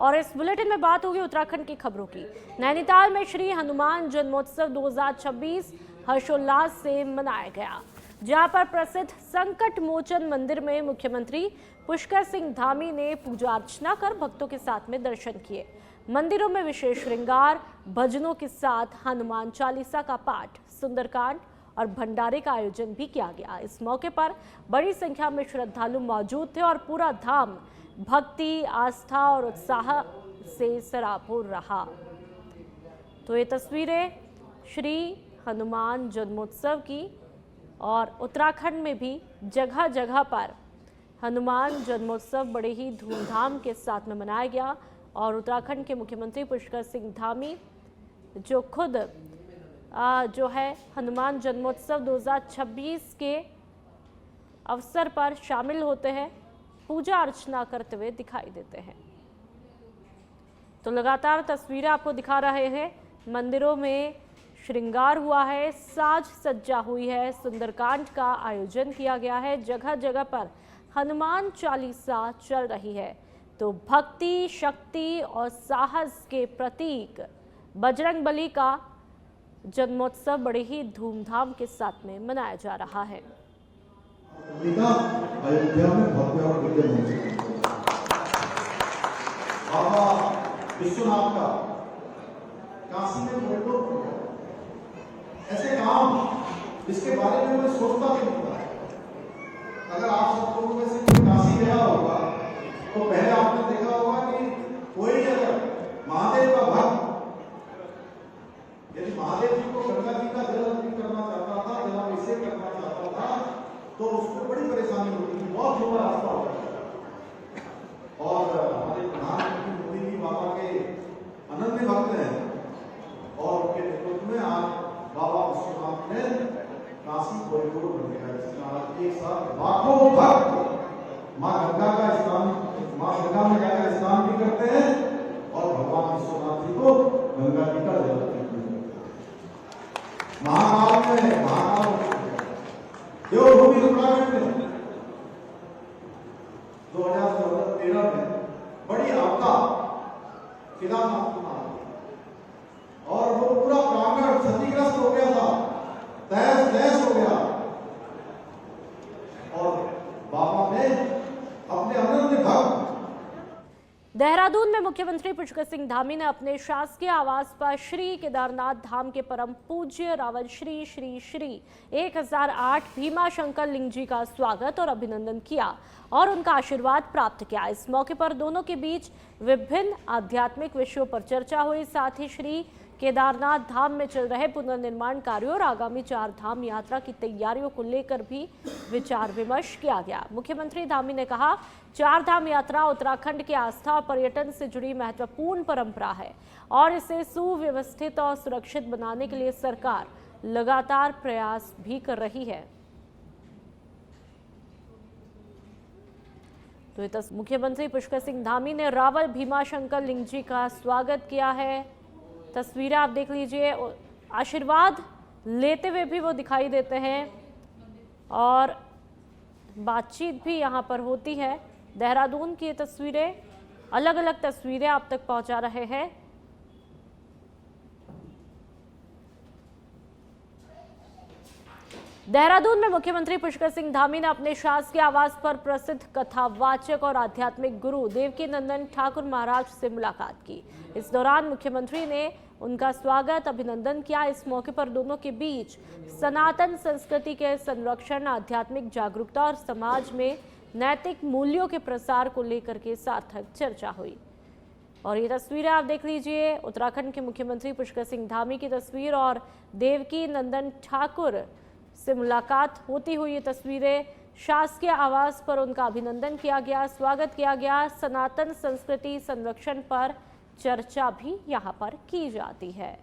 और इस बुलेटिन में बात होगी उत्तराखंड की खबरों की। नैनीताल में श्री हनुमान जन्मोत्सव 2026 हर्षोल्लास से मनाया गया, जहां पर प्रसिद्ध संकट मोचन मंदिर में मुख्यमंत्री पुष्कर सिंह धामी ने पूजा अर्चना कर भक्तों के साथ में दर्शन किए। मंदिरों में विशेष श्रृंगार, भजनों के साथ हनुमान चालीसा का पाठ, सुंदरकांड और भंडारे का आयोजन भी किया गया। इस मौके पर बड़ी संख्या में श्रद्धालु मौजूद थे और पूरा धाम भक्ति, आस्था और उत्साह से सराबोर रहा। तो ये तस्वीरें श्री हनुमान जन्मोत्सव की, और उत्तराखंड में भी जगह जगह पर हनुमान जन्मोत्सव बड़े ही धूमधाम के साथ में मनाया गया। और उत्तराखंड के मुख्यमंत्री पुष्कर सिंह धामी जो खुद जो है हनुमान जन्मोत्सव 2026 के अवसर पर शामिल होते हैं, पूजा अर्चना करते हुए दिखाई देते हैं। तो लगातार तस्वीरें आपको दिखा रहे हैं। मंदिरों में श्रृंगार हुआ है, साज सज्जा हुई है, सुंदरकांड का आयोजन किया गया है, जगह जगह पर हनुमान चालीसा चल रही है। तो भक्ति, शक्ति और साहस के प्रतीक बजरंग बली का जन्मोत्सव बड़े ही धूमधाम के साथ में मनाया जा रहा है। अयोध्या में भव्य और दिव्य बाबा विश्वनाथ का काशी में फोटो, ऐसे काम जिसके बारे में मैं सोचता भी नहीं था। अगर आप सब लोगों में से कोई काशी गया होगा तो पहले आपने देखा होगा कि कोई अगर महादेव का भक्त यदि महादेव जी को गंगा जी का जल अर्पित करना चाहता था, जलाभिषेक करना चाहता था, तो उसको बड़ी परेशानी होती थी, बहुत लंबा रास्ता होता था। और हमारे प्रधानमंत्री मोदी जी बाबा के अनन्य भक्त हैं और उनके नेतृत्व में आज बाबा विश्वनाथ ने काशी कॉरिडोर बन गया, जिसमें आज एक साथ लाखों भक्त माँ गंगा का स्नान, माँ गंगा में जाकर स्नान भी करते हैं और भगवान विश्वनाथ जी को गंगा जी का जल अर्पित करते हैं। महाकाल में देवभूमि उत्तराखंड में 2013 में बड़ी आपदा केदारनाथ को मार और वो पूरा प्रांगण क्षतिग्रस्त हो गया था, तहस नहस हो गया। और बाबा ने अपने अनन्य भक्त देहरादून में मुख्यमंत्री पुष्कर सिंह धामी ने अपने शासकीय आवास पर श्री केदारनाथ धाम के परम पूज्य रावल श्री श्री श्री 1008 भीमा शंकर लिंग जी का स्वागत और अभिनंदन किया और उनका आशीर्वाद प्राप्त किया। इस मौके पर दोनों के बीच विभिन्न आध्यात्मिक विषयों पर चर्चा हुई। साथ ही श्री केदारनाथ धाम में चल रहे पुनर्निर्माण कार्यों और आगामी 4 धाम यात्रा की तैयारियों को लेकर भी विचार विमर्श किया गया। मुख्यमंत्री धामी ने कहा, 4 धाम यात्रा उत्तराखंड की आस्था और पर्यटन से जुड़ी महत्वपूर्ण परंपरा है और इसे सुव्यवस्थित और सुरक्षित बनाने के लिए सरकार लगातार प्रयास भी कर रही है। तो मुख्यमंत्री पुष्कर सिंह धामी ने रावल भीमा शंकर लिंग जी का स्वागत किया है। तस्वीरें आप देख लीजिए, आशीर्वाद लेते हुए भी वो दिखाई देते हैं और बातचीत भी यहाँ पर होती है। देहरादून की तस्वीरें, अलग अलग तस्वीरें आप तक पहुँचा रहे हैं। देहरादून में मुख्यमंत्री पुष्कर सिंह धामी ने अपने शासकीय आवास पर प्रसिद्ध कथावाचक और आध्यात्मिक गुरु देवकीनंदन ठाकुर महाराज से मुलाकात की। इस दौरान मुख्यमंत्री ने उनका स्वागत, अभिनंदन किया। इस मौके पर दोनों के बीच सनातन संस्कृति के संरक्षण, आध्यात्मिक जागरूकता और समाज में नैतिक मूल्यों के प्रसार को लेकर के सार्थक चर्चा हुई। और ये तस्वीरें आप देख लीजिए, उत्तराखंड के मुख्यमंत्री पुष्कर सिंह धामी की तस्वीर और देवकीनंदन ठाकुर से मुलाकात होती हुई ये तस्वीरें। शासकीय आवास पर उनका अभिनंदन किया गया, स्वागत किया गया। सनातन संस्कृति संरक्षण पर चर्चा भी यहाँ पर की जाती है।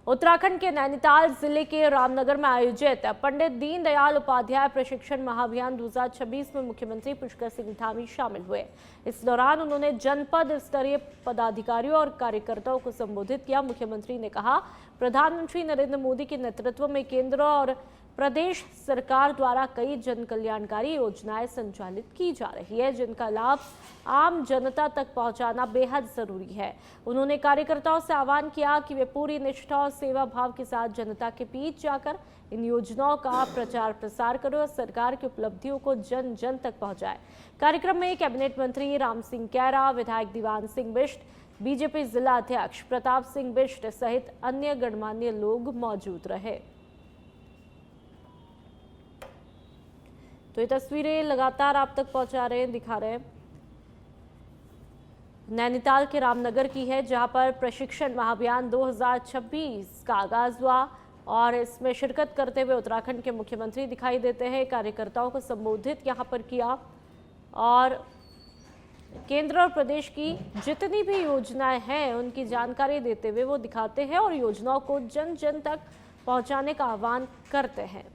उत्तराखंड के नैनीताल जिले के रामनगर में आयोजित पंडित दीनदयाल उपाध्याय प्रशिक्षण महाअभियान 2026 में मुख्यमंत्री पुष्कर सिंह धामी शामिल हुए। इस दौरान उन्होंने जनपद स्तरीय पदाधिकारियों और कार्यकर्ताओं को संबोधित किया। मुख्यमंत्री ने कहा, प्रधानमंत्री नरेंद्र मोदी के नेतृत्व में केंद्र और प्रदेश सरकार द्वारा कई जन कल्याणकारी योजनाएं संचालित की जा रही है, जिनका लाभ आम जनता तक पहुंचाना बेहद जरूरी है। उन्होंने कार्यकर्ताओं से आह्वान किया कि वे पूरी निष्ठा और सेवा भाव के साथ जनता के बीच जाकर इन योजनाओं का प्रचार प्रसार करें और सरकार की उपलब्धियों को जन जन तक पहुंचाए। कार्यक्रम में कैबिनेट मंत्री राम सिंह कैरा, विधायक दीवान सिंह बिष्ट, बीजेपी जिला अध्यक्ष प्रताप सिंह बिष्ट सहित अन्य गणमान्य लोग मौजूद रहे। तो ये तस्वीरें लगातार आप तक पहुंचा रहे हैं, दिखा रहे हैं, नैनीताल के रामनगर की है, जहां पर प्रशिक्षण महाअभियान 2026 का आगाज हुआ और इसमें शिरकत करते हुए उत्तराखंड के मुख्यमंत्री दिखाई देते हैं। कार्यकर्ताओं को संबोधित यहां पर किया और केंद्र और प्रदेश की जितनी भी योजनाएं हैं उनकी जानकारी देते हुए वो दिखाते हैं और योजनाओं को जन जन तक पहुंचाने का आह्वान करते हैं।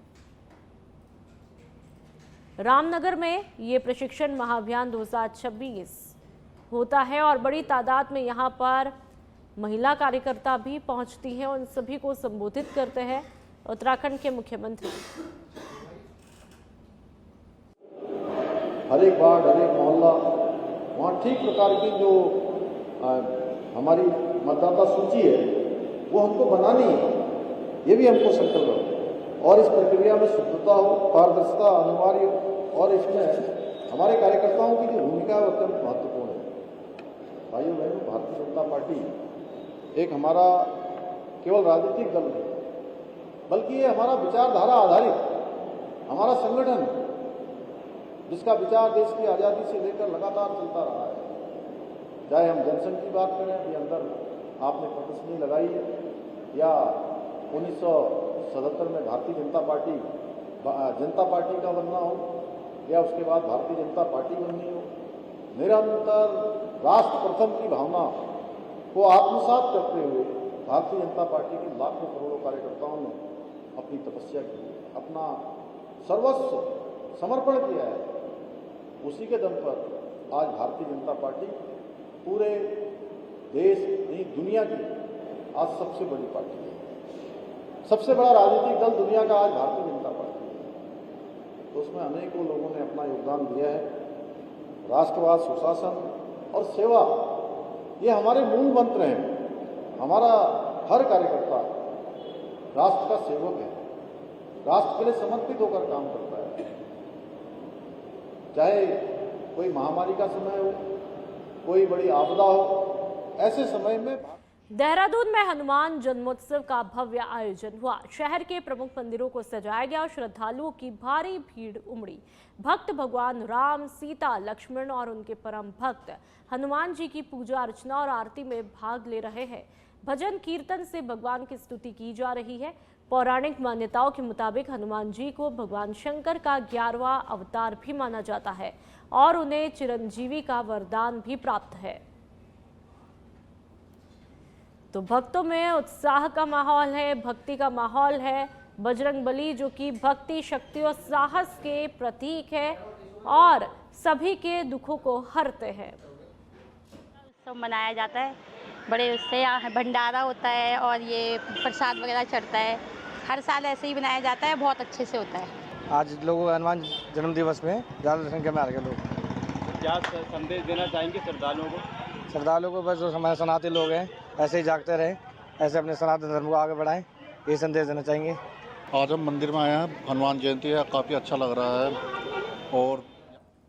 रामनगर में ये प्रशिक्षण महाअभियान 2026 होता है और बड़ी तादाद में यहाँ पर महिला कार्यकर्ता भी पहुंचती हैं और उन सभी को संबोधित करते हैं उत्तराखंड के मुख्यमंत्री। हर एक वार्ड, हर एक मोहल्ला, वहाँ ठीक प्रकार की जो हमारी मतदाता सूची है वो हमको बनानी है, ये भी हमको संकल्प है। और इस प्रक्रिया में शुद्धता हो, पारदर्शिता अनिवार्य हो और इसमें हमारे कार्यकर्ताओं की जो भूमिका है वो अत्यंत महत्वपूर्ण है। भाइयों बहनों, भारतीय जनता पार्टी एक हमारा केवल राजनीतिक दल नहीं, बल्कि ये हमारा विचारधारा आधारित हमारा संगठन है, जिसका विचार देश की आज़ादी से लेकर लगातार चलता रहा है। चाहे हम जनसंघ की बात करें, अभी अंदर आपने प्रदर्शनी लगाई है, या 1977 में भारतीय जनता पार्टी का बनना हो, या उसके बाद भारतीय जनता पार्टी बननी हो, निरंतर राष्ट्र प्रथम की भावना को आत्मसात करते हुए भारतीय जनता पार्टी के लाखों करोड़ों कार्यकर्ताओं ने अपनी तपस्या की, अपना सर्वस्व समर्पण किया है। उसी के दम पर आज भारतीय जनता पार्टी पूरे देश नहीं दुनिया की आज सबसे बड़ी पार्टी है। सबसे बड़ा राजनीतिक दल दुनिया का आज भारतीय जनता पार्टी है। तो उसमें अनेकों लोगों ने अपना योगदान दिया है। राष्ट्रवाद, सुशासन और सेवा ये हमारे मूल मंत्र हैं। हमारा हर कार्यकर्ता राष्ट्र का सेवक है, राष्ट्र के लिए समर्पित होकर काम करता है। चाहे कोई महामारी का समय हो, कोई बड़ी आपदा हो, ऐसे समय में देहरादून में हनुमान जन्मोत्सव का भव्य आयोजन हुआ। शहर के प्रमुख मंदिरों को सजाया गया और श्रद्धालुओं की भारी भीड़ उमड़ी। भक्त भगवान राम, सीता, लक्ष्मण और उनके परम भक्त हनुमान जी की पूजा अर्चना और आरती में भाग ले रहे हैं। भजन कीर्तन से भगवान की स्तुति की जा रही है। पौराणिक मान्यताओं के मुताबिक हनुमान जी को भगवान शंकर का 11वां अवतार भी माना जाता है और उन्हें चिरंजीवी का वरदान भी प्राप्त है। तो भक्तों में उत्साह का माहौल है, भक्ति का माहौल है। बजरंगबली जो कि भक्ति, शक्ति और साहस के प्रतीक है और सभी के दुखों को हरते हैं। उत्सव मनाया जाता है, बड़े उससे भंडारा होता है और ये प्रसाद वगैरह चढ़ता है। हर साल ऐसे ही बनाया जाता है, बहुत अच्छे से होता है। आज लोग हनुमान जन्म दिवस में ज़्यादा संख्या में आ रहे लोग। क्या संदेश देना चाहेंगे श्रद्धालुओं को? श्रद्धालुओं को बस जो हमारे सनातनी लोग हैं ऐसे ही जागते रहे, ऐसे अपने सनातन धर्म को आगे बढ़ाएं, ये संदेश देना चाहेंगे। आज हम मंदिर में आए हैं, हनुमान जयंती है, काफ़ी अच्छा लग रहा है। और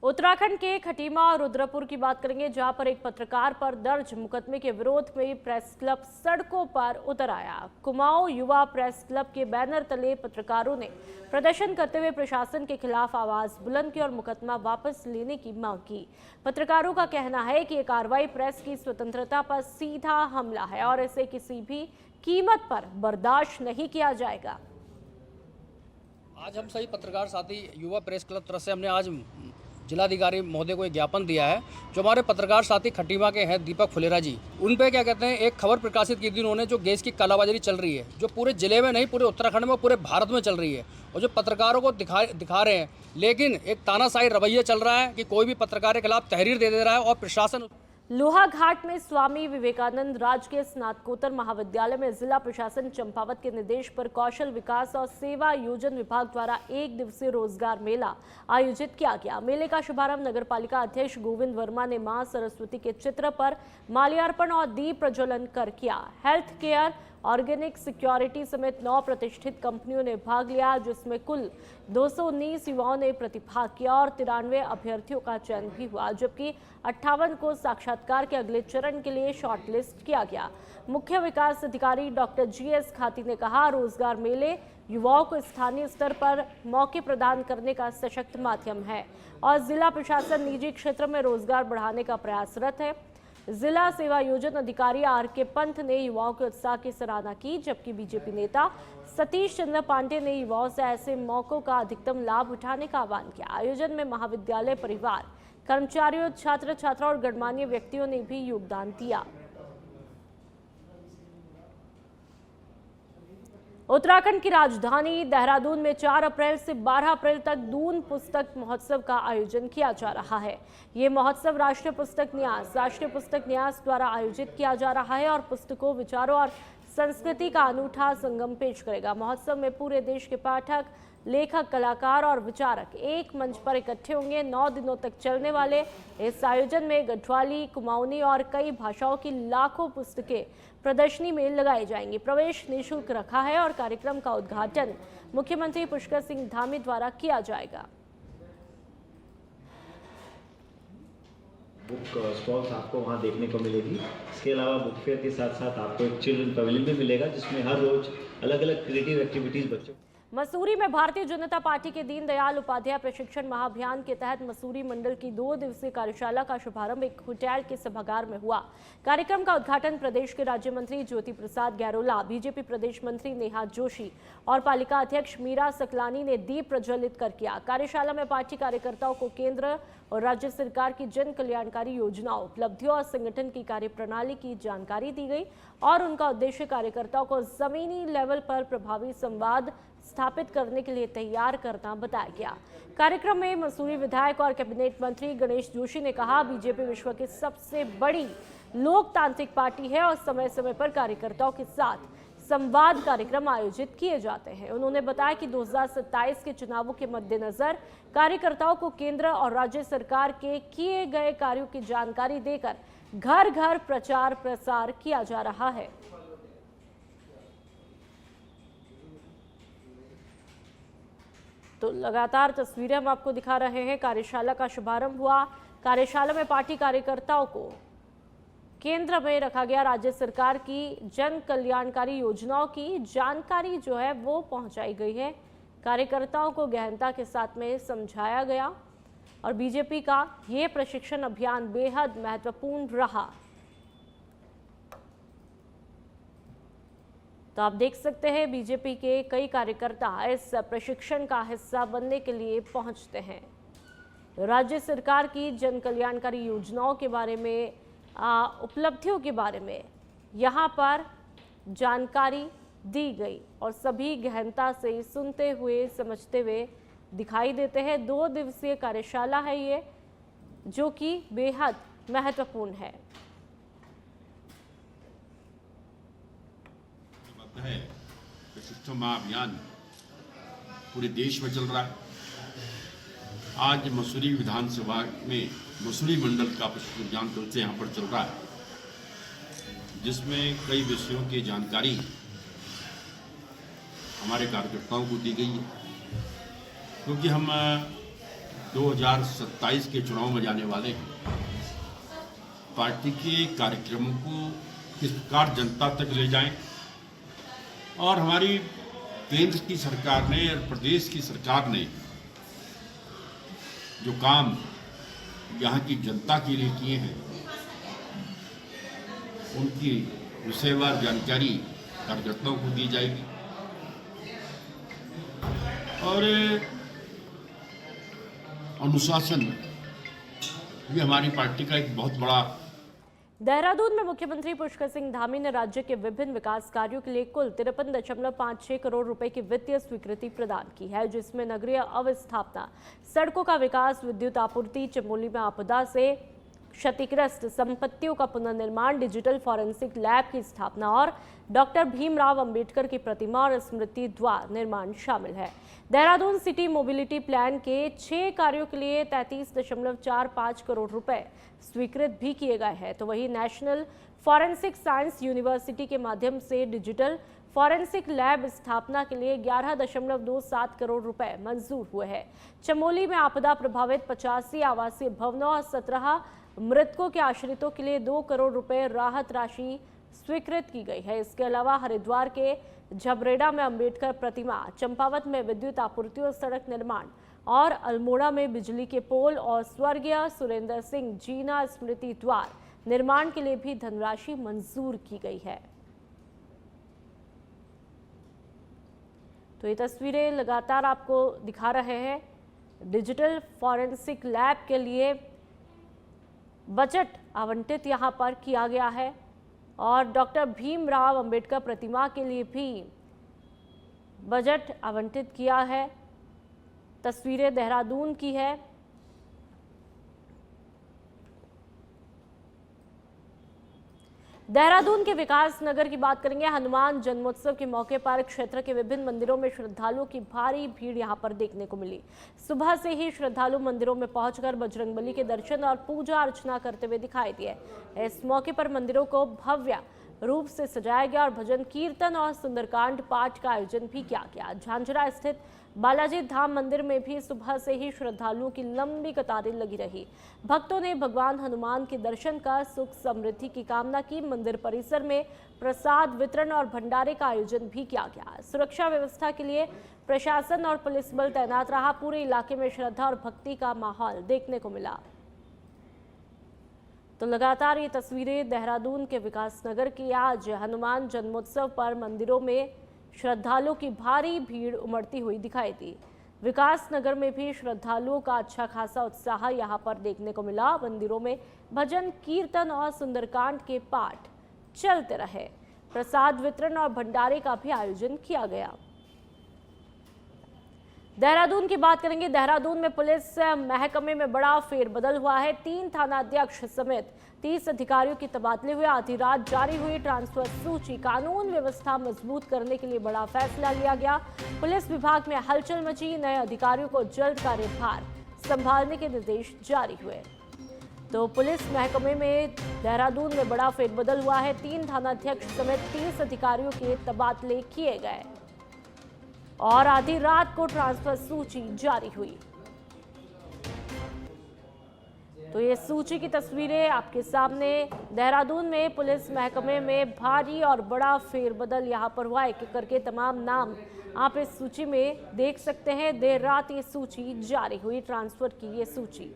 उत्तराखंड के खटीमा और रुद्रपुर की बात करेंगे, जहां पर एक पत्रकार पर दर्ज मुकदमे के विरोध में प्रेस क्लब सड़कों पर उतर आया। कुमाऊं युवा प्रेस क्लब के बैनर तले पत्रकारों ने प्रदर्शन करते हुए प्रशासन के खिलाफ आवाज बुलंद की और मुकदमा वापस लेने की मांग की। पत्रकारों का कहना है कि ये कार्रवाई प्रेस की स्वतंत्रता पर सीधा हमला है और इसे किसी भी कीमत पर बर्दाश्त नहीं किया जाएगा। आज हम सभी पत्रकार साथी युवा प्रेस क्लब तरफ से हमने आज जिलाधिकारी महोदय को एक ज्ञापन दिया है। जो हमारे पत्रकार साथी खटीमा के हैं दीपक फुलेरा जी, उन पे क्या कहते हैं, एक खबर प्रकाशित की थी उन्होंने, जो गैस की कालाबाजारी चल रही है, जो पूरे जिले में नहीं पूरे उत्तराखंड में पूरे भारत में चल रही है, और जो पत्रकारों को दिखा रहे हैं, लेकिन एक तानाशाही रवैया चल रहा है कि कोई भी पत्रकार के खिलाफ तहरीर दे रहा है और प्रशासन। लोहाघाट में स्वामी विवेकानंद राजकीय स्नातकोत्तर महाविद्यालय में जिला प्रशासन चंपावत के निर्देश पर कौशल विकास और सेवा योजन विभाग द्वारा 1 दिवसीय रोजगार मेला आयोजित किया गया। मेले का शुभारंभ नगरपालिका अध्यक्ष गोविंद वर्मा ने मां सरस्वती के चित्र पर माल्यार्पण और दीप प्रज्वलन कर किया। हेल्थ केयर, ऑर्गेनिक सिक्योरिटी समेत 9 प्रतिष्ठित कंपनियों ने भाग लिया, जिसमें कुल 219 युवाओं ने प्रतिभाग किया और 93 अभ्यर्थियों का चयन भी हुआ, जबकि 58 को साक्षात्कार के अगले चरण के लिए शॉर्टलिस्ट किया गया। मुख्य विकास अधिकारी डॉक्टर GS खाती ने कहा, रोजगार मेले युवाओं को स्थानीय स्तर पर मौके प्रदान करने का सशक्त माध्यम है और जिला प्रशासन निजी क्षेत्र में रोजगार बढ़ाने का प्रयासरत है। जिला सेवा योजन अधिकारी RK पंत ने युवाओं के उत्साह की सराहना की, जबकि बीजेपी नेता सतीश चंद्र पांडे ने युवाओं से ऐसे मौकों का अधिकतम लाभ उठाने का आह्वान किया। आयोजन में महाविद्यालय परिवार, कर्मचारियों, छात्र छात्रा और गणमान्य व्यक्तियों ने भी योगदान दिया। उत्तराखंड की राजधानी देहरादून में 4 अप्रैल से 12 अप्रैल तक दून पुस्तक महोत्सव का आयोजन किया जा रहा है। ये महोत्सव राष्ट्रीय पुस्तक न्यास द्वारा आयोजित किया जा रहा है और पुस्तकों, विचारों और संस्कृति का अनूठा संगम पेश करेगा। महोत्सव में पूरे देश के पाठक, लेखक, कलाकार और विचारक एक मंच पर इकट्ठे होंगे। 9 दिनों तक चलने वाले इस आयोजन में गढ़वाली, कुमाऊनी और कई भाषाओं की लाखों पुस्तकें प्रदर्शनी में लगाई जाएंगी। प्रवेश निःशुल्क रखा है और कार्यक्रम का उद्घाटन मुख्यमंत्री पुष्कर सिंह धामी द्वारा किया जाएगा। बुक स्टॉल्स आपको वहाँ देखने को मिलेगी। इसके अलावा बुक फेयर के साथ साथ आपको एक चिल्ड्रन पवेलियन भी मिलेगा, जिसमें हर रोज अलग अलग क्रिएटिव एक्टिविटीज बच्चों। मसूरी में भारतीय जनता पार्टी के दीनदयाल उपाध्याय प्रशिक्षण महाअभियान के तहत मसूरी मंडल की 2 दिवसीय कार्यशाला का शुभारंभ एक होटल के सभागार में हुआ। कार्यक्रम का उद्घाटन प्रदेश के राज्य मंत्री ज्योति प्रसाद गैरोला, बीजेपी प्रदेश मंत्री नेहा जोशी और पालिका अध्यक्ष मीरा सकलानी ने दीप प्रज्वलित कर किया। कार्यशाला में पार्टी कार्यकर्ताओं को केंद्र और राज्य सरकार की जन कल्याणकारी योजनाओं, उपलब्धियों और संगठन की कार्यप्रणाली की जानकारी दी गई और उनका उद्देश्य कार्यकर्ताओं को जमीनी लेवल पर प्रभावी संवाद स्थापित करने के लिए तैयार करना बताया गया। कार्यक्रम में मसूरी विधायक और कैबिनेट मंत्री गणेश जोशी ने कहा, बीजेपी विश्व की सबसे बड़ी लोकतांत्रिक पार्टी है और समय समय पर कार्यकर्ताओं के साथ संवाद कार्यक्रम आयोजित किए जाते हैं। उन्होंने बताया कि 2027 के चुनावों के मद्देनजर कार्यकर्ताओं को केंद्र और राज्य सरकार के किए गए कार्यों की जानकारी देकर घर घर प्रचार प्रसार किया जा रहा है। तो लगातार तस्वीरें हम आपको दिखा रहे हैं। कार्यशाला का शुभारंभ हुआ। कार्यशाला में पार्टी कार्यकर्ताओं को केंद्र में रखा गया राज्य सरकार की जन कल्याणकारी योजनाओं की जानकारी जो है वो पहुंचाई गई है। कार्यकर्ताओं को गहनता के साथ में समझाया गया और बीजेपी का ये प्रशिक्षण अभियान बेहद महत्वपूर्ण रहा। तो आप देख सकते हैं बीजेपी के कई कार्यकर्ता इस प्रशिक्षण का हिस्सा बनने के लिए पहुंचते हैं। राज्य सरकार की जन कल्याणकारी योजनाओं के बारे में, उपलब्धियों के बारे में यहाँ पर जानकारी दी गई और सभी गहनता से सुनते हुए, समझते हुए दिखाई देते हैं। 2 दिवसीय कार्यशाला है ये, जो कि बेहद महत्वपूर्ण है। प्रशिक्षण महाअभियान पूरे देश में चल रहा है। आज मसूरी विधानसभा में मसूरी मंडल का प्रशिक्षण अभियान कल से यहाँ पर चल रहा है, जिसमें कई विषयों की जानकारी हमारे कार्यकर्ताओं को दी गई है, क्योंकि हम 2027 के चुनाव में जाने वाले हैं। पार्टी के कार्यक्रमों को किस प्रकार जनता तक ले जाएं और हमारी केंद्र की सरकार ने और प्रदेश की सरकार ने जो काम यहाँ की जनता के लिए किए हैं, उनकी विषयवार जानकारी कार्यकर्ताओं को दी जाएगी। और अनुशासन ये हमारी पार्टी का एक बहुत बड़ा। देहरादून में मुख्यमंत्री पुष्कर सिंह धामी ने राज्य के विभिन्न विकास कार्यों के लिए कुल 53.56 करोड़ रुपए की वित्तीय स्वीकृति प्रदान की है, जिसमें नगरीय अवस्थापना, सड़कों का विकास, विद्युत आपूर्ति, चमोली में आपदा से क्षतिग्रस्त संपत्तियों का पुनर्निर्माण, डिजिटल फॉरेंसिक लैब की स्थापना और डॉक्टर भीमराव अंबेडकर की प्रतिमा और स्मृति द्वार निर्माण शामिल है। देहरादून सिटी मोबिलिटी प्लान के 6 कार्यों के लिए 33.45 करोड़ रुपए स्वीकृत भी किए गए हैं। तो वहीं नेशनल फॉरेंसिक साइंस यूनिवर्सिटी के माध्यम से डिजिटल फॉरेंसिक लैब स्थापना के लिए 11.27 करोड़ रुपए मंजूर हुए हैं। चमोली में आपदा प्रभावित 85 आवासीय भवनों और 17 मृतकों के आश्रितों के लिए 2 करोड़ रुपए राहत राशि स्वीकृत की गई है। इसके अलावा हरिद्वार के झबरेड़ा में अंबेडकर प्रतिमा, चंपावत में विद्युत आपूर्ति और सड़क निर्माण और अल्मोड़ा में बिजली के पोल और स्वर्गीय सुरेंद्र सिंह जीना स्मृति द्वार निर्माण के लिए भी धनराशि मंजूर की गई है। तो ये तस्वीरें लगातार आपको दिखा रहे हैं। डिजिटल फॉरेंसिक लैब के लिए बजट आवंटित यहां पर किया गया है और डॉक्टर भीमराव अंबेडकर प्रतिमा के लिए भी बजट आवंटित किया है। तस्वीरें देहरादून की है। देहरादून के विकास नगर की बात करेंगे। हनुमान जन्मोत्सव के मौके पर क्षेत्र के विभिन्न मंदिरों में श्रद्धालुओं की भारी भीड़ यहां पर देखने को मिली। सुबह से ही श्रद्धालु मंदिरों में पहुंचकर बजरंगबली के दर्शन और पूजा अर्चना करते हुए दिखाई दिए। इस मौके पर मंदिरों को भव्य रूप से सजाया गया और भजन कीर्तन और सुंदरकांड पाठ का आयोजन भी किया गया। झांझरा स्थित बालाजी धाम मंदिर में भी सुबह से ही श्रद्धालुओं की लंबी कतारें लगी रही। भक्तों ने भगवान हनुमान के दर्शन कर सुख समृद्धि की कामना की। मंदिर परिसर में प्रसाद वितरण और भंडारे का आयोजन भी किया गया। सुरक्षा व्यवस्था के लिए प्रशासन और पुलिस बल तैनात रहा। पूरे इलाके में श्रद्धा और भक्ति का माहौल देखने को मिला। तो लगातार ये तस्वीरें देहरादून के विकास नगर की। आज हनुमान जन्मोत्सव पर मंदिरों में श्रद्धालुओं की भारी भीड़ उमड़ती हुई दिखाई दी। विकास नगर में भी श्रद्धालुओं का अच्छा खासा उत्साह यहां पर देखने को मिला। मंदिरों में भजन कीर्तन और सुंदरकांड के पाठ चलते रहे। प्रसाद वितरण और भंडारे का भी आयोजन किया गया। देहरादून की बात करेंगे। देहरादून में पुलिस महकमे में बड़ा फेरबदल हुआ है। 3 थानाध्यक्ष समेत 30 अधिकारियों की तबादले हुए। आधी रात जारी हुई ट्रांसफर सूची। कानून व्यवस्था मजबूत करने के लिए बड़ा फैसला लिया गया। पुलिस विभाग में हलचल मची। नए अधिकारियों को जल्द कार्यभार संभालने के निर्देश जारी हुए। तो पुलिस महकमे में देहरादून में बड़ा फेरबदल हुआ है। 3 थानाध्यक्ष समेत 30 अधिकारियों के तबादले किए गए और आधी रात को ट्रांसफर सूची जारी हुई। तो ये सूची की तस्वीरें आपके सामने। देहरादून में पुलिस महकमे में भारी और बड़ा फेरबदल यहां पर हुआ। एक एक करके तमाम नाम आप इस सूची में देख सकते हैं। देर रात ये सूची जारी हुई, ट्रांसफर की ये सूची।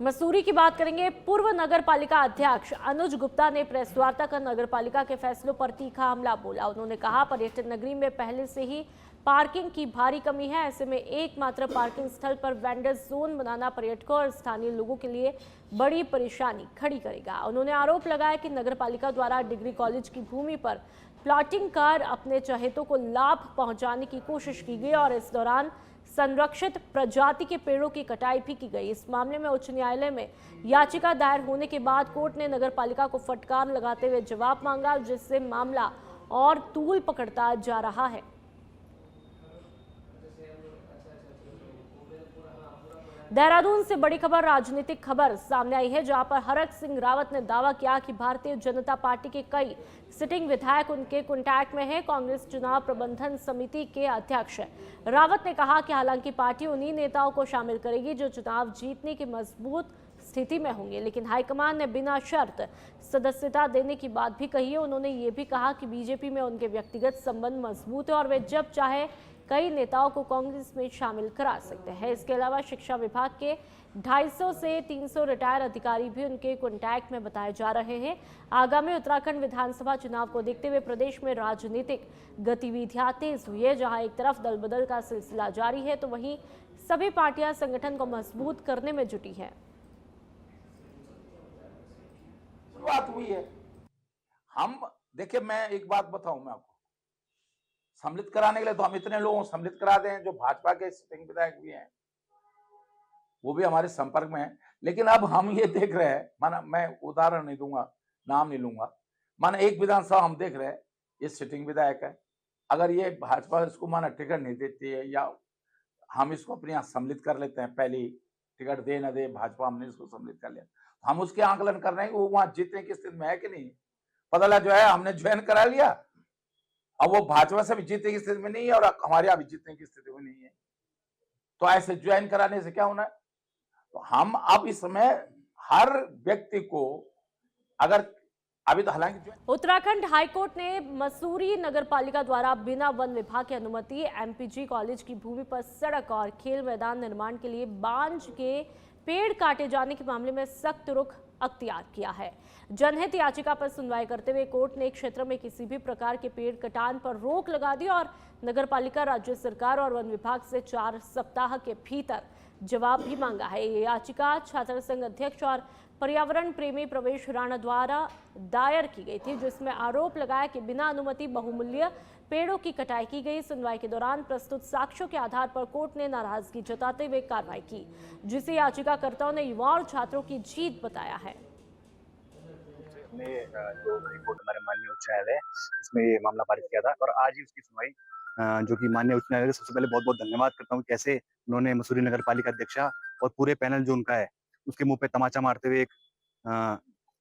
मसूरी की बात करेंगे। पूर्व नगर पालिका अध्यक्ष अनुज गुप्ता ने प्रेस वार्ता कर नगर पालिका के फैसलों पर तीखा हमला बोला। उन्होंने कहा, पर्यटन नगरी में पहले से ही पार्किंग की भारी कमी है। ऐसे में एकमात्र पार्किंग स्थल पर वेंडर जोन बनाना पर्यटकों और स्थानीय लोगों के लिए बड़ी परेशानी खड़ी करेगा। उन्होंने आरोप लगाया कि नगर पालिका द्वारा डिग्री कॉलेज की भूमि पर प्लॉटिंग कर अपने चहेतों को लाभ पहुंचाने की कोशिश की गई और इस दौरान संरक्षित प्रजाति के पेड़ों की कटाई भी की गई। इस मामले में उच्च न्यायालय में याचिका दायर होने के बाद कोर्ट ने नगर पालिका को फटकार लगाते हुए जवाब मांगा, जिससे मामला और तूल पकड़ता जा रहा है। देहरादून से बड़ी खबर, राजनीतिक खबर सामने आई है, जहां पर हरक सिंह रावत ने दावा किया कि भारतीय जनता पार्टी के कई सिटिंग विधायक उनके कॉन्टैक्ट में हैं। कांग्रेस चुनाव प्रबंधन समिति के अध्यक्ष रावत ने कहा कि हालांकि पार्टी उन्हीं नेताओं को शामिल करेगी जो चुनाव जीतने की मजबूत स्थिति में होंगे, लेकिन हाईकमान ने बिना शर्त सदस्यता देने की बात भी कही है। उन्होंने ये भी कहा कि बीजेपी में उनके व्यक्तिगत संबंध मजबूत है और वे जब चाहे कई नेताओं को कांग्रेस में शामिल करा सकते हैं। इसके अलावा शिक्षा विभाग के 250 से 300 रिटायर अधिकारी भी उनके कॉन्टैक्ट में बताए जा रहे हैं। आगामी उत्तराखंड विधानसभा चुनाव को देखते हुए प्रदेश में राजनीतिक गतिविधियां तेज हुई है। जहां एक तरफ दल बदल का सिलसिला जारी है, तो वहीं सभी पार्टियां संगठन को मजबूत करने में जुटी है। शुरुआत हुई है। हम देखिए, मैं एक बात बताऊं मैं आपको, सम्मिलित कराने के लिए तो हम इतने लोगों को सम्मिलित करा दें जो भाजपा के सिटिंग विधायक भी हैं, वो भी हमारे संपर्क में है। लेकिन अब हम ये देख रहे हैं, माना मैं उदाहरण नहीं दूंगा, नाम नहीं लूंगा, माना एक विधानसभा हम देख रहे हैं, ये सिटिंग विधायक है, अगर ये भाजपा इसको माना टिकट नहीं देती है या हम इसको अपने यहाँ सम्मिलित कर लेते हैं, पहली टिकट दे न दे भाजपा, हमने इसको सम्मिलित कर लिया, हम उसके आंकलन कर रहे हैं कि वो वहां जीतने की स्थिति में है कि नहीं। पता लगा जो है हमने ज्वाइन करा लिया, अब वो भाजपा से भी जीतने की स्थिति में नहीं है और हमारे यहाँ भी जीतने की स्थिति में नहीं है, तो ऐसे ज्वाइन कराने से क्या होना है। तो हम अब इस समय हर व्यक्ति को अगर अभी तो हालांकि उत्तराखंड हाईकोर्ट ने मसूरी नगरपालिका द्वारा बिना वन विभाग की अनुमति एमपीजी कॉलेज की भूमि पर सड़क और खेल मैदान निर्माण के लिए बांझ के पेड़ काटे जाने के मामले में सख्त रुख अख्तियार किया है। जनहित याचिका पर सुनवाई करते हुए कोर्ट ने क्षेत्र में किसी भी प्रकार के पेड़ कटान पर रोक लगा दी और नगरपालिका, राज्य सरकार और वन विभाग से 4 सप्ताह के भीतर जवाब भी मांगा है। ये याचिका छात्र संघ अध्यक्ष और पर्यावरण प्रेमी प्रवेश राणा द्वारा दायर की गई थी, जिसमें आरोप लगाया कि बिना अनुमति बहुमूल्य पेड़ों की कटाई की गई। सुनवाई के दौरान प्रस्तुत साक्ष्यों के आधार पर कोर्ट ने नाराजगी जताते हुए कार्रवाई की, जिसे याचिकाकर्ताओं ने युवाओं और छात्रों की जीत बताया है। जो रिपोर्ट हमारे माननीय उच्च न्यायालय इसमें ये मामला पारित किया था और आज ही उसकी सुनवाई जो कि माननीय उच्च न्यायालय, सबसे पहले बहुत बहुत धन्यवाद करता हूँ कैसे उन्होंने मसूरी नगर पालिका अध्यक्षा और पूरे पैनल जो उनका है उसके मुंह पे तमाचा मारते हुए एक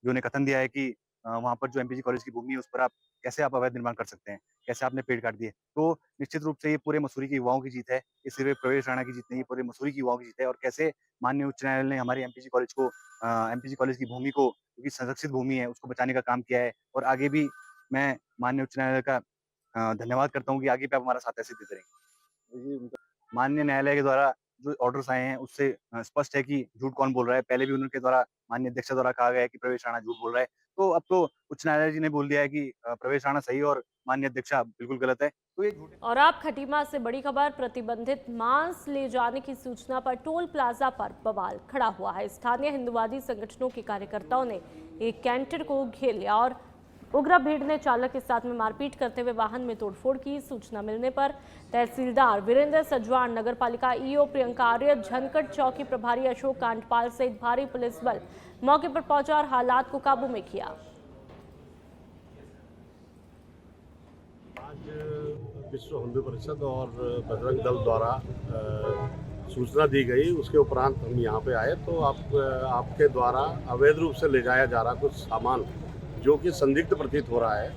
जो ने कथन दिया है कि वहां पर जो एमपीजी कॉलेज की भूमि है उस पर आप कैसे अवैध निर्माण कर सकते हैं, कैसे आपने पेड़ काट दिए। तो निश्चित रूप से ये पूरे मसूरी के युवाओं की जीत है, ये सिर्फ प्रवेश राणा की जीत नहीं, पूरे मसूरी की युवाओं की जीत है। और कैसे माननीय उच्च न्यायालय ने हमारी एमपीजी कॉलेज की भूमि को, क्योंकि संरक्षित भूमि है, उसको बचाने का काम किया है। और आगे भी मैं माननीय उच्च न्यायालय का धन्यवाद करता हूँ कि आगे भी आप हमारा साथ ऐसे देते रहेंगे। माननीय न्यायालय के द्वारा जो ऑर्डर्स आए हैं उससे स्पष्ट है कि झूठ कौन बोल रहा है। पहले भी उनके द्वारा माननीय अध्यक्ष द्वारा कहा गया है कि प्रवेश राणा झूठ बोल रहा है, तो अब तो उच्च न्यायालय जी ने बोल दिया है कि प्रवेश राणा सही और माननीय अध्यक्ष बिल्कुल गलत है। तो ये झूठ। और आप खटीमा से बड़ी खबर, प्रतिबंधित मांस ले जाने की सूचना पर टोल प्लाजा पर बवाल खड़ा हुआ है। स्थानीय हिंदुवादी संगठनों के कार्यकर्ताओं ने एक कैंटर को घेर लिया और उग्र भीड़ ने चालक के साथ में मारपीट करते हुए वाहन में तोड़फोड़ की। सूचना मिलने पर तहसीलदार वीरेंद्र सजवान, नगरपालिका ईओ प्रियंका आर्य, झनकट चौकी प्रभारी अशोक कांडपाल सहित भारी पुलिस बल मौके पर पहुंचा और हालात को काबू में किया। आज विश्व हिंदू परिषद और बजरंग दल द्वारा सूचना दी गई, उसके उपरांत हम यहाँ पे आए तो आपके द्वारा अवैध रूप से ले जाया जा रहा कुछ सामान जो कि संदिग्ध प्रतीत हो रहा है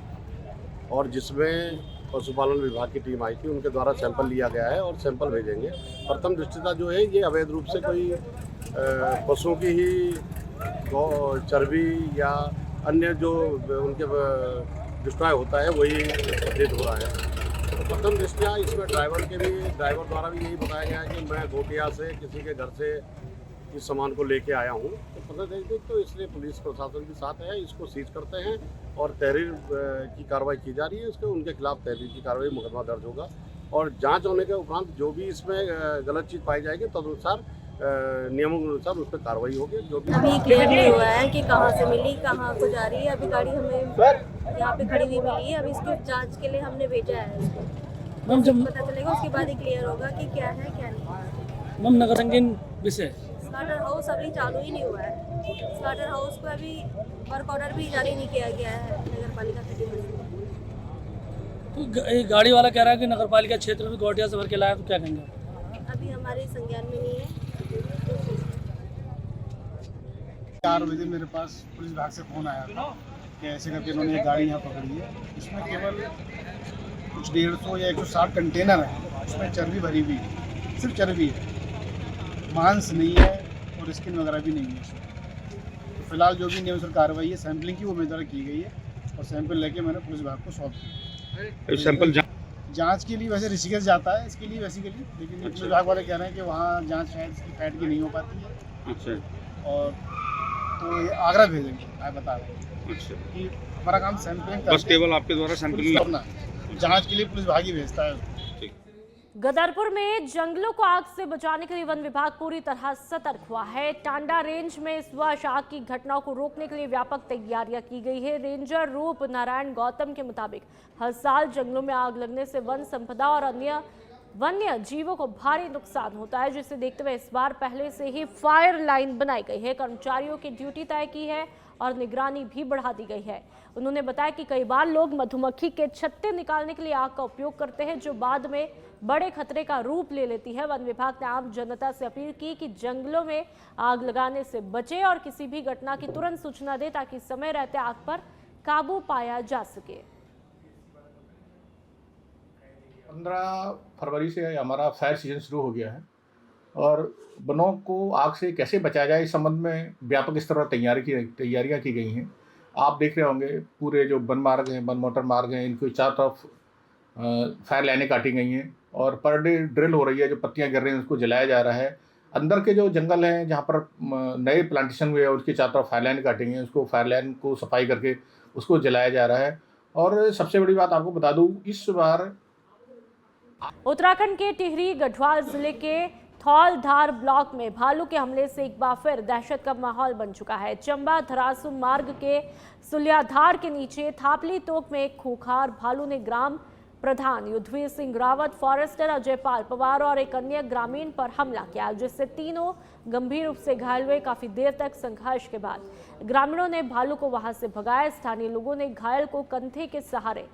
और जिसमें पशुपालन विभाग की टीम आई थी, उनके द्वारा सैंपल लिया गया है और सैंपल भेजेंगे। प्रथम दृष्टता जो है ये अवैध रूप से कोई पशुओं की ही चर्बी या अन्य जो उनके डिस्ट्रॉय होता है वही प्रतीत हो रहा है। तो प्रथम दृष्टया इसमें ड्राइवर द्वारा भी यही बताया गया है कि मैं घोटिया से किसी के घर से इस सामान को लेके आया हूँ, तो पता देखते तो इसलिए पुलिस प्रशासन के साथ है, इसको सीज करते हैं और तहरीर की कार्रवाई की जा रही है। उसके उनके खिलाफ तहरीर की कार्रवाई, मुकदमा दर्ज होगा और जांच होने के उपरांत जो भी इसमें गलत चीज़ पाई जाएगी तदनुसार नियमों के अनुसार उस पर कार्रवाई होगी। जो भी अभी क्लियर नहीं हुआ है कि कहाँ से मिली, कहाँ को जा रही है। अभी गाड़ी हमें यहाँ पे खड़ी हुई मिली है, अभी इसकी जाँच के लिए हमने भेजा है इसको। जब पता चलेगा उसके बाद ही क्लियर होगा कि क्या है क्या नहीं। मैम, नगर संगीन विषय स्लाटर हाउस अभी चालू ही नहीं हुआ है। स्लाटर हाउस पर अभी वर्क ऑर्डर भी जारी नहीं किया गया है नगर पालिका खटीमा से। तो गाड़ी वाला कह रहा है कि नगर पालिका क्षेत्र में घोटिया से भर के लाया, तो क्या कहेंगे? अभी हमारे संज्ञान में नहीं है। 4 बजे मेरे पास पुलिस विभाग से फ़ोन आया था कि ऐसे करके इन्होंने एक गाड़ी यहाँ पकड़ी है, इसमें केवल कुछ 150 या 160 कंटेनर है, उसमें चर्बी भरी हुई है, सिर्फ चर्बी है, मांस नहीं है और स्किन वगैरह भी नहीं है। तो फिलहाल जो भी नियमानुसार कार्रवाई है सैंपलिंग की वो मेरे द्वारा की गई है और सैंपल लेके मैंने पुलिस विभाग को सौंप दिया। सैंपल जांच के लिए वैसे ऋषिकेश जाता है इसके लिए बेसिकली, लेकिन पुलिस विभाग वाले कह रहे हैं कि वहाँ जांच शायद इसकी फैट की नहीं हो पाती है। अच्छा। और तो ये आगरा भेजेंगे, मैं बता रहा हूँ कि हमारा काम सैंपलिंग बस केवल आपके द्वारा सैंपलिंग करना, जाँच के लिए पुलिस विभाग ही भेजता है। गदरपुर में जंगलों को आग से बचाने के लिए वन विभाग पूरी तरह सतर्क हुआ है। टांडा रेंज में इस वर्ष आग की घटनाओं को रोकने के लिए व्यापक तैयारियां की गई है। रेंजर रूप नारायण गौतम के मुताबिक हर साल जंगलों में आग लगने से वन संपदा और अन्य वन्य जीवों को भारी नुकसान होता है, जिसे देखते हुए इस बार पहले से ही फायर लाइन बनाई गई है, कर्मचारियों की ड्यूटी तय की है और निगरानी भी बढ़ा दी गई है। उन्होंने बताया कि कई बार लोग मधुमक्खी के छत्ते निकालने के लिए आग का उपयोग करते हैं, जो बाद में बड़े खतरे का रूप ले लेती है। वन विभाग ने आम जनता से अपील की कि जंगलों में आग लगाने से बचे और किसी भी घटना की तुरंत सूचना दे, ताकि समय रहते आग पर काबू पाया जा सके। 15 फरवरी से हमारा फायर सीजन शुरू हो गया है और वनों को आग से कैसे बचाया जाए इस संबंध में व्यापक स्तर पर तैयारियां की गई हैं। आप देख रहे होंगे पूरे जो वन मार्ग हैं, वन मोटर मार्ग हैं, इनको चारों तरफ फायर लाइनें काटी गई हैं और पर डे ड्रिल हो रही है। जो पत्तियां गिर रही हैं उसको जलाया जा रहा है। अंदर के जो जंगल हैं जहाँ पर नए प्लांटेशन हुए हैं उसके चारों तरफ फायर लाइन काटी गई हैं, उसको फायर लाइन को सफाई करके उसको जलाया जा रहा है। और सबसे बड़ी बात आपको बता दूँ, इस बार उत्तराखंड के टिहरी गढ़वाल जिले के थौलधार ब्लॉक में भालू के हमले से एक बार फिर दहशत का माहौल बन चुका है। चंबा धरासू मार्ग के सुलियाधार के नीचे थापली तोक में एक खूंखार भालू ने ग्राम प्रधान युद्धवीर सिंह रावत, फॉरेस्टर अजय पाल पवार और एक अन्य ग्रामीण पर हमला किया, जिससे तीनों गंभीर रूप से घायल हुए। काफी देर तक संघर्ष के बाद ग्रामीणों ने भालू को वहां से भगाया। स्थानीय लोगों ने घायल को कंधे के सहारे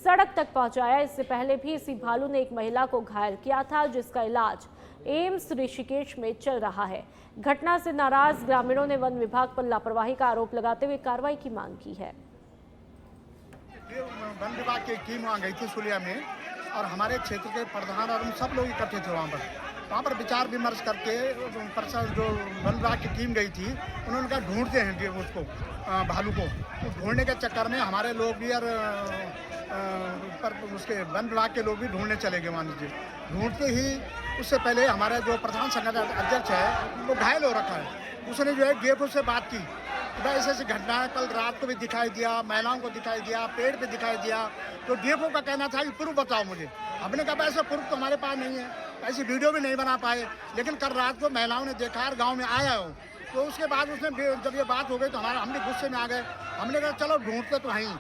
सड़क तक पहुंचाया। इससे पहले भी इसी भालू ने एक महिला को घायल किया था, जिसका इलाज एम्स ऋषिकेश में चल रहा है। घटना से नाराज ग्रामीणों ने वन विभाग पर लापरवाही का आरोप लगाते हुए कार्रवाई की मांग की है। वन विभाग की टीम वहाँ गई थी सुलिया में और हमारे क्षेत्र के प्रधान और हम सब लोग इकट्ठे थे वहाँ पर विचार विमर्श करके जो वन विभाग की टीम गई थी उन्होंने कहा ढूंढते हैं उसको भालू को। ढूंढने के चक्कर में हमारे लोग भी और पर उसके वन विभाग के लोग भी ढूंढने चले गए। मान लीजिए ढूंढते ही उससे पहले हमारा जो प्रधान संगठन अध्यक्ष है वो घायल हो रखा है। उसने जो है डीएफओ से बात की, ऐसे ऐसी घटना है, कल रात को भी दिखाई दिया, महिलाओं को दिखाई दिया, पेड़ पे दिखाई दिया। तो डीएफओ का कहना था कि प्रूफ बताओ मुझे। हमने कहा ऐसा प्रूफ तो हमारे पास नहीं है, ऐसी वीडियो भी नहीं बना पाए। लेकिन कल रात को महिलाओं ने देखा और गाँव में आया हो, तो उसके बाद उसने जब ये बात हो गई तो हम भी गुस्से में आ गए। हमने कहा चलो ढूंढते तो हैं।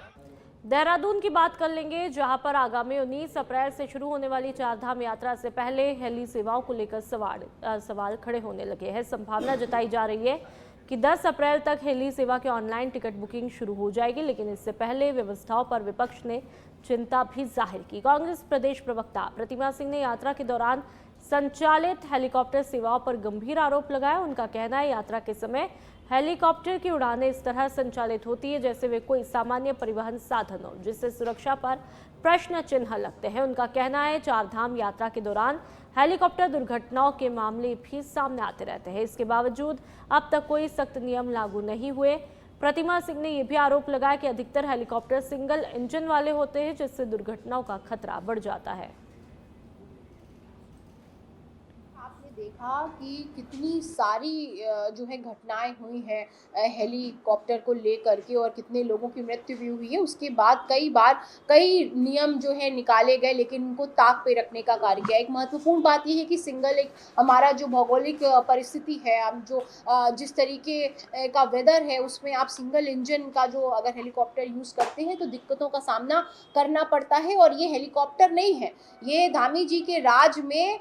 देहरादून की बात कर लेंगे, जहां पर आगामी 19 अप्रैल से शुरू होने वाली चारधाम यात्रा से पहले हेली सेवाओं को लेकर सवाल खड़े होने लगे हैं। संभावना जताई जा रही है कि 10 अप्रैल तक हेली सेवा के ऑनलाइन टिकट बुकिंग शुरू हो जाएगी, लेकिन इससे पहले व्यवस्थाओं पर विपक्ष ने चिंता भी जाहिर की। कांग्रेस प्रदेश प्रवक्ता प्रतिमा सिंह ने यात्रा के दौरान संचालित हेलीकॉप्टर सेवाओं पर गंभीर आरोप लगाया। उनका कहना है यात्रा के समय हेलीकॉप्टर की उड़ानें इस तरह संचालित होती है जैसे वे कोई सामान्य परिवहन साधन हो, जिससे सुरक्षा पर प्रश्न चिन्ह लगते हैं। उनका कहना है चारधाम यात्रा के दौरान हेलीकॉप्टर दुर्घटनाओं के मामले भी सामने आते रहते हैं। इसके बावजूद अब तक कोई सख्त नियम लागू नहीं हुए। प्रतिमा सिंह ने यह भी आरोप लगाया कि अधिकतर हेलीकॉप्टर सिंगल इंजन वाले होते हैं, जिससे दुर्घटनाओं का खतरा बढ़ जाता है। देखा कि कितनी सारी जो है घटनाएं हुई हैं हेलीकॉप्टर को लेकर के और कितने लोगों की मृत्यु भी हुई है। उसके बाद कई नियम जो है निकाले गए, लेकिन उनको ताक पे रखने का कार्य किया। एक महत्वपूर्ण बात यह है कि सिंगल एक हमारा जो भौगोलिक परिस्थिति है, हम जो जिस तरीके का वेदर है उसमें आप सिंगल इंजन का जो अगर हेलीकॉप्टर यूज़ करते हैं तो दिक्कतों का सामना करना पड़ता है। और ये हेलीकॉप्टर नहीं है, ये धामी जी के राज में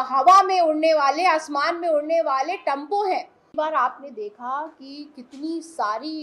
हवा में उड़ने वाले, आसमान में उड़ने वाले टम्पो हैं। बार आपने देखा कि कितनी सारी